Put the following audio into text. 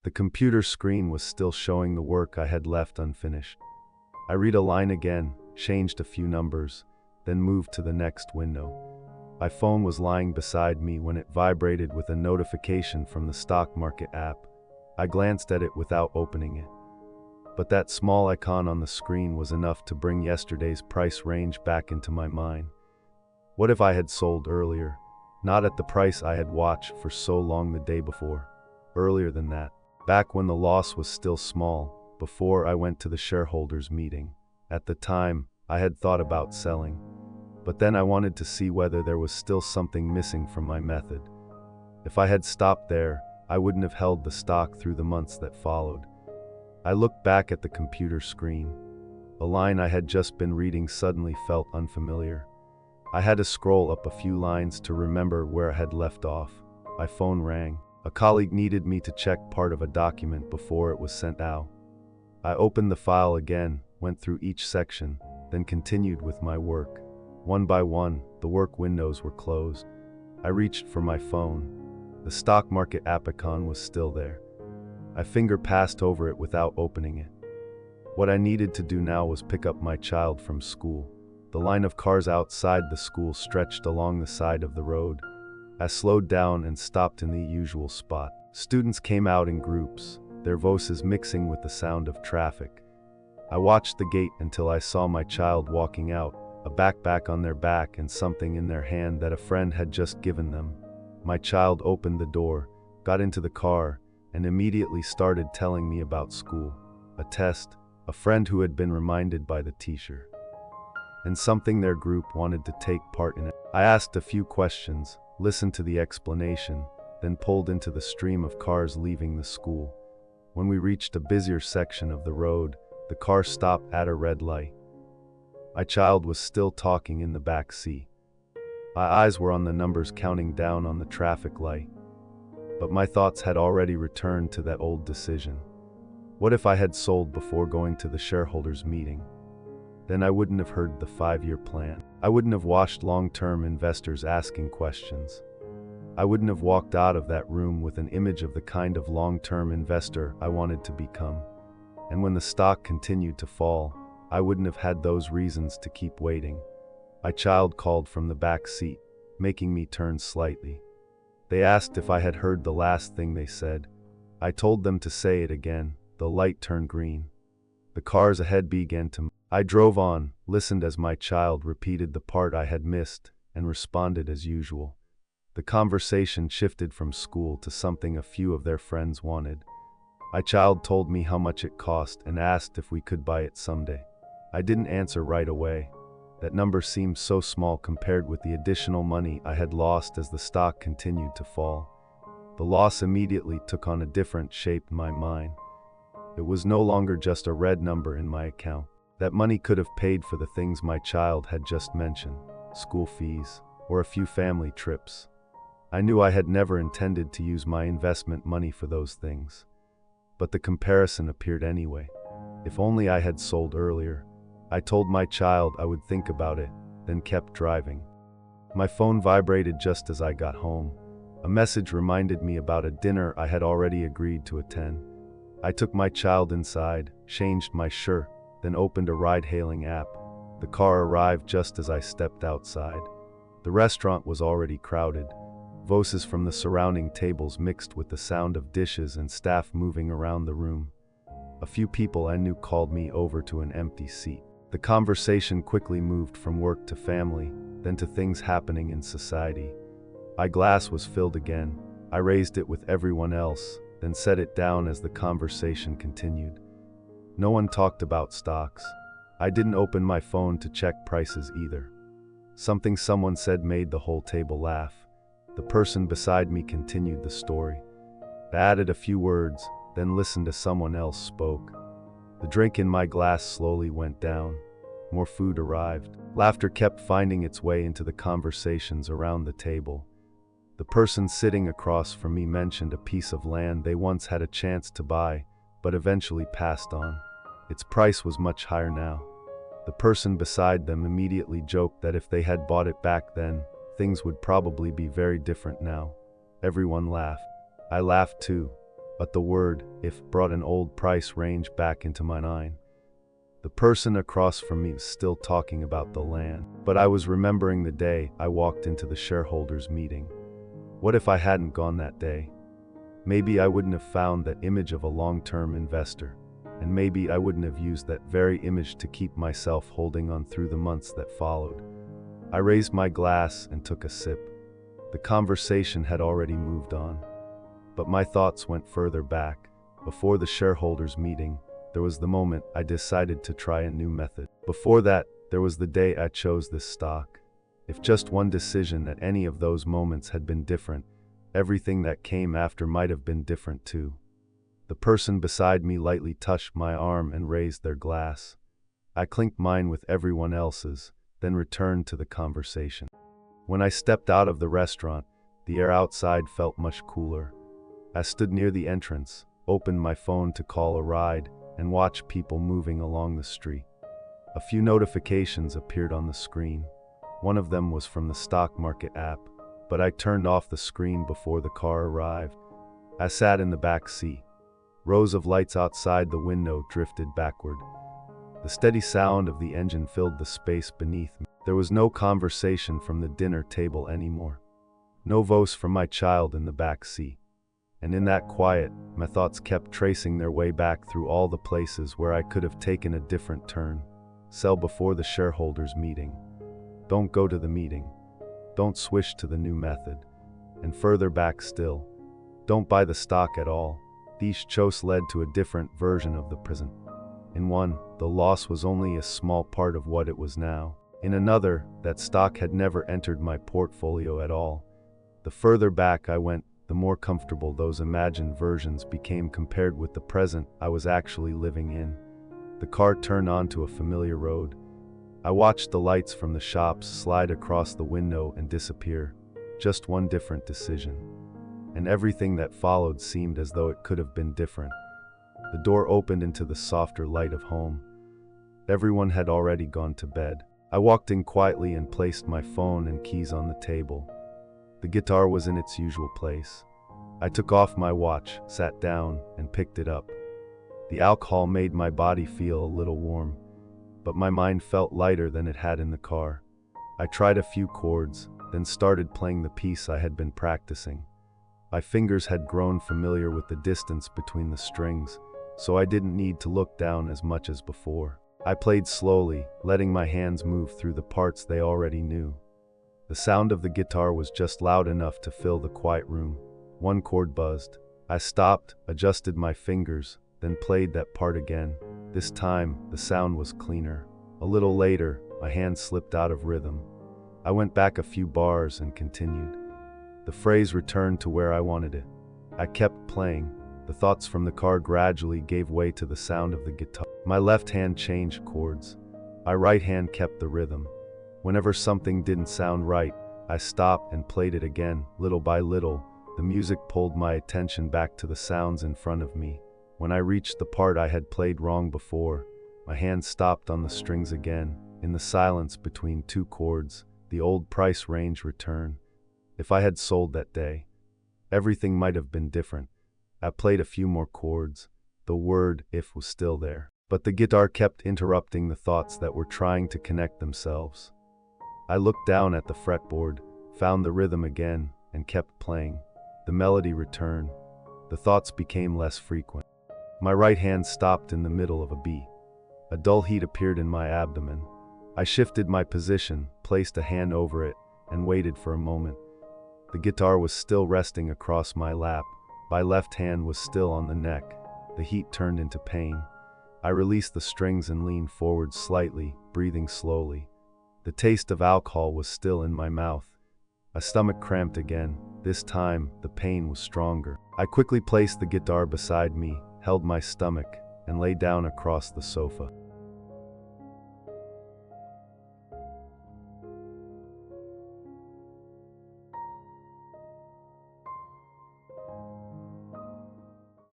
The computer screen was still showing the work I had left unfinished. I read a line again, changed a few numbers, then moved to the next window. My phone was lying beside me when it vibrated with a notification from the stock market app. I glanced at it without opening it. But that small icon on the screen was enough to bring yesterday's price range back into my mind. What if I had sold earlier? Not at the price I had watched for so long the day before. Earlier than that. Back when the loss was still small, before I went to the shareholders meeting. At the time, I had thought about selling. But then I wanted to see whether there was still something missing from my method. If I had stopped there, I wouldn't have held the stock through the months that followed. I looked back at the computer screen. A line I had just been reading suddenly felt unfamiliar. I had to scroll up a few lines to remember where I had left off. My phone rang. A colleague needed me to check part of a document before it was sent out. I opened the file again, went through each section, then continued with my work. One by one, the work windows were closed. I reached for my phone. The stock market app icon was still there. My finger passed over it without opening it. What I needed to do now was pick up my child from school. The line of cars outside the school stretched along the side of the road. I slowed down and stopped in the usual spot. Students came out in groups, their voices mixing with the sound of traffic. I watched the gate until I saw my child walking out, a backpack on their back and something in their hand that a friend had just given them. My child opened the door, got into the car, and immediately started telling me about school, a test, a friend who had been reminded by the teacher, and something their group wanted to take part in it. I asked a few questions, listened to the explanation, then pulled into the stream of cars leaving the school. When we reached a busier section of the road, the car stopped at a red light. My child was still talking in the back seat. My eyes were on the numbers counting down on the traffic light. But my thoughts had already returned to that old decision. What if I had sold before going to the shareholders meeting? Then I wouldn't have heard the 5-year plan. I wouldn't have watched long-term investors asking questions. I wouldn't have walked out of that room with an image of the kind of long-term investor I wanted to become. And when the stock continued to fall, I wouldn't have had those reasons to keep waiting. My child called from the back seat, making me turn slightly. They asked if I had heard the last thing they said. I told them to say it again. The light turned green. The cars ahead began to move. I drove on, listened as my child repeated the part I had missed, and responded as usual. The conversation shifted from school to something a few of their friends wanted. My child told me how much it cost and asked if we could buy it someday. I didn't answer right away. That number seemed so small compared with the additional money I had lost as the stock continued to fall. The loss immediately took on a different shape in my mind. It was no longer just a red number in my account. That money could have paid for the things my child had just mentioned, school fees, or a few family trips. I knew I had never intended to use my investment money for those things. But the comparison appeared anyway. If only I had sold earlier. I told my child I would think about it, then kept driving. My phone vibrated just as I got home. A message reminded me about a dinner I had already agreed to attend. I took my child inside, changed my shirt, then opened a ride-hailing app. The car arrived just as I stepped outside. The restaurant was already crowded. Voices from the surrounding tables mixed with the sound of dishes and staff moving around the room. A few people I knew called me over to an empty seat. The conversation quickly moved from work to family, then to things happening in society. My glass was filled again. I raised it with everyone else, then set it down as the conversation continued. No one talked about stocks. I didn't open my phone to check prices either. Something someone said made the whole table laugh. The person beside me continued the story. I added a few words, then listened as someone else spoke. The drink in my glass slowly went down. More food arrived. Laughter kept finding its way into the conversations around the table. The person sitting across from me mentioned a piece of land they once had a chance to buy, but eventually passed on. Its price was much higher now. The person beside them immediately joked that if they had bought it back then, things would probably be very different now. Everyone laughed. I laughed too. but the word "if" brought an old price range back into my mind. The person across from me was still talking about the land, but I was remembering the day I walked into the shareholders meeting. What if I hadn't gone that day? Maybe I wouldn't have found that image of a long-term investor, and maybe I wouldn't have used that very image to keep myself holding on through the months that followed. I raised my glass and took a sip. The conversation had already moved on, but my thoughts went further back. Before the shareholders meeting, there was the moment I decided to try a new method. Before that, there was the day I chose this stock. If just one decision at any of those moments had been different, everything that came after might have been different too. The person beside me lightly touched my arm and raised their glass. I clinked mine with everyone else's, then returned to the conversation. When I stepped out of the restaurant, the air outside felt much cooler. I stood near the entrance, opened my phone to call a ride, and watched people moving along the street. A few notifications appeared on the screen. One of them was from the stock market app, but I turned off the screen before the car arrived. I sat in the back seat. Rows of lights outside the window drifted backward. The steady sound of the engine filled the space beneath me. There was no conversation from the dinner table anymore. No voice from my child in the back seat. And in that quiet, my thoughts kept tracing their way back through all the places where I could have taken a different turn. Sell before the shareholders meeting. Don't go to the meeting. Don't switch to the new method. And further back still, don't buy the stock at all. These choices led to a different version of the present. In one, the loss was only a small part of what it was now. In another, that stock had never entered my portfolio at all. The further back I went, the more comfortable those imagined versions became compared with the present I was actually living in. The car turned onto a familiar road. I watched the lights from the shops slide across the window and disappear. Just one different decision. And everything that followed seemed as though it could have been different. The door opened into the softer light of home. Everyone had already gone to bed. I walked in quietly and placed my phone and keys on the table. The guitar was in its usual place. I took off my watch, sat down, and picked it up. The alcohol made my body feel a little warm, but my mind felt lighter than it had in the car. I tried a few chords, then started playing the piece I had been practicing. My fingers had grown familiar with the distance between the strings, so I didn't need to look down as much as before. I played slowly, letting my hands move through the parts they already knew. The sound of the guitar was just loud enough to fill the quiet room. One chord buzzed. I stopped, adjusted my fingers, then played that part again. This time, the sound was cleaner. A little later, my hand slipped out of rhythm. I went back a few bars and continued. The phrase returned to where I wanted it. I kept playing. The thoughts from the car gradually gave way to the sound of the guitar. My left hand changed chords. My right hand kept the rhythm. Whenever something didn't sound right, I stopped and played it again. Little by little, the music pulled my attention back to the sounds in front of me. When I reached the part I had played wrong before, my hand stopped on the strings again. In the silence between two chords, the old price range returned. If I had sold that day, everything might have been different. I played a few more chords. The word "if" was still there, but the guitar kept interrupting the thoughts that were trying to connect themselves. I looked down at the fretboard, found the rhythm again, and kept playing. The melody returned. The thoughts became less frequent. My right hand stopped in the middle of a beat. A dull heat appeared in my abdomen. I shifted my position, placed a hand over it, and waited for a moment. The guitar was still resting across my lap. My left hand was still on the neck. The heat turned into pain. I released the strings and leaned forward slightly, breathing slowly. The taste of alcohol was still in my mouth. My stomach cramped again. This time, the pain was stronger. I quickly placed the guitar beside me, held my stomach, and lay down across the sofa.